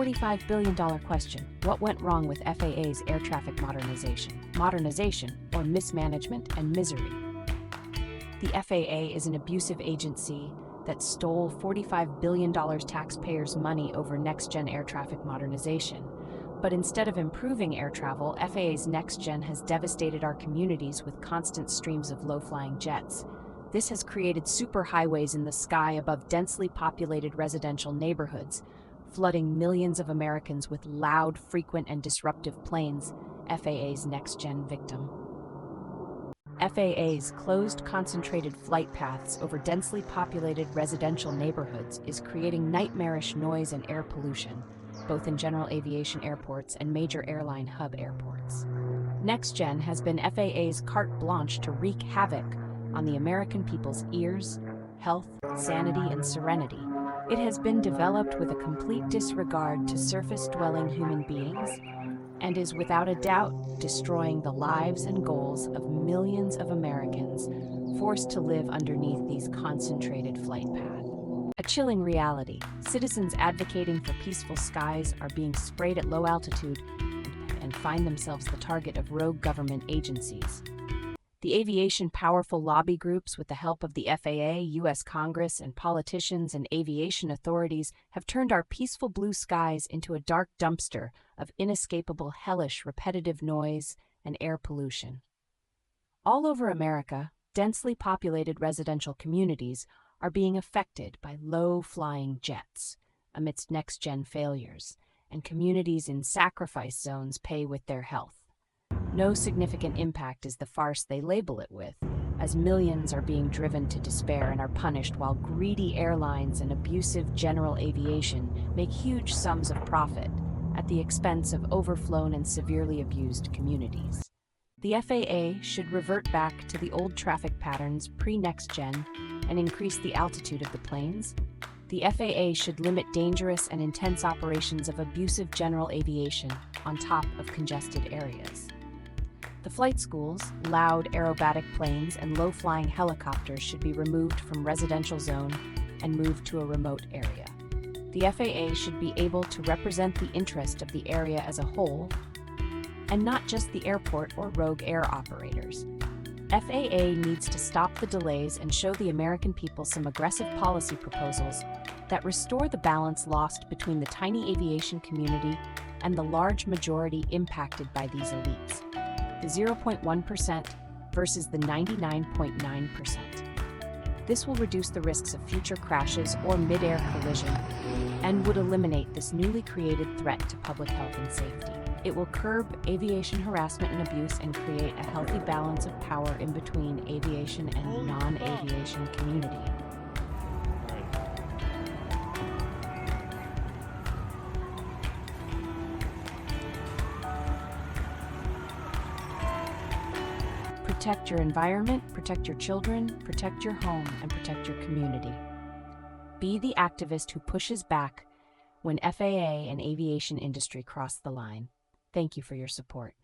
$45 billion question. What went wrong with FAA's air traffic modernization, or mismanagement and misery? The FAA is an abusive agency that stole $45 billion taxpayers' money over Nextgen air traffic modernization. But instead of improving air travel, FAA's Nextgen has devastated our communities with constant streams of low-flying jets. This has created superhighways in the sky above densely populated residential neighborhoods, flooding millions of Americans with loud, frequent, and disruptive planes, FAA's Nextgen victim. FAA's closed concentrated flight paths over densely populated residential neighborhoods is creating nightmarish noise and air pollution, both in general aviation airports and major airline hub airports. Nextgen has been FAA's carte blanche to wreak havoc on the American people's ears, health, sanity, and serenity. It has been developed with a complete disregard to surface-dwelling human beings and is without a doubt destroying the lives and goals of millions of Americans forced to live underneath these concentrated flight paths. A chilling reality. Citizens advocating for peaceful skies are being sprayed at low altitude and find themselves the target of rogue government agencies. The aviation powerful lobby groups, with the help of the FAA, U.S. Congress, and politicians and aviation authorities, have turned our peaceful blue skies into a dark dumpster of inescapable, hellish, repetitive noise and air pollution. All over America, densely populated residential communities are being affected by low-flying jets amidst Nextgen failures, and communities in sacrifice zones pay with their health. No significant impact is the farce they label it with, as millions are being driven to despair and are punished while greedy airlines and abusive general aviation make huge sums of profit at the expense of overflown and severely abused communities. The FAA should revert back to the old traffic patterns pre-Nextgen and increase the altitude of the planes. The FAA should limit dangerous and intense operations of abusive general aviation on top of congested areas. The flight schools, loud aerobatic planes, and low-flying helicopters should be removed from residential zone and moved to a remote area. The FAA should be able to represent the interest of the area as a whole, and not just the airport or rogue air operators. FAA needs to stop the delays and show the American people some aggressive policy proposals that restore the balance lost between the tiny aviation community and the large majority impacted by these elites. The 0.1% versus the 99.9%. This will reduce the risks of future crashes or mid-air collision and would eliminate this newly created threat to public health and safety. It will curb aviation harassment and abuse and create a healthy balance of power in between aviation and non-aviation community. Protect your environment, protect your children, protect your home, and protect your community. Be the activist who pushes back when FAA and aviation industry cross the line. Thank you for your support.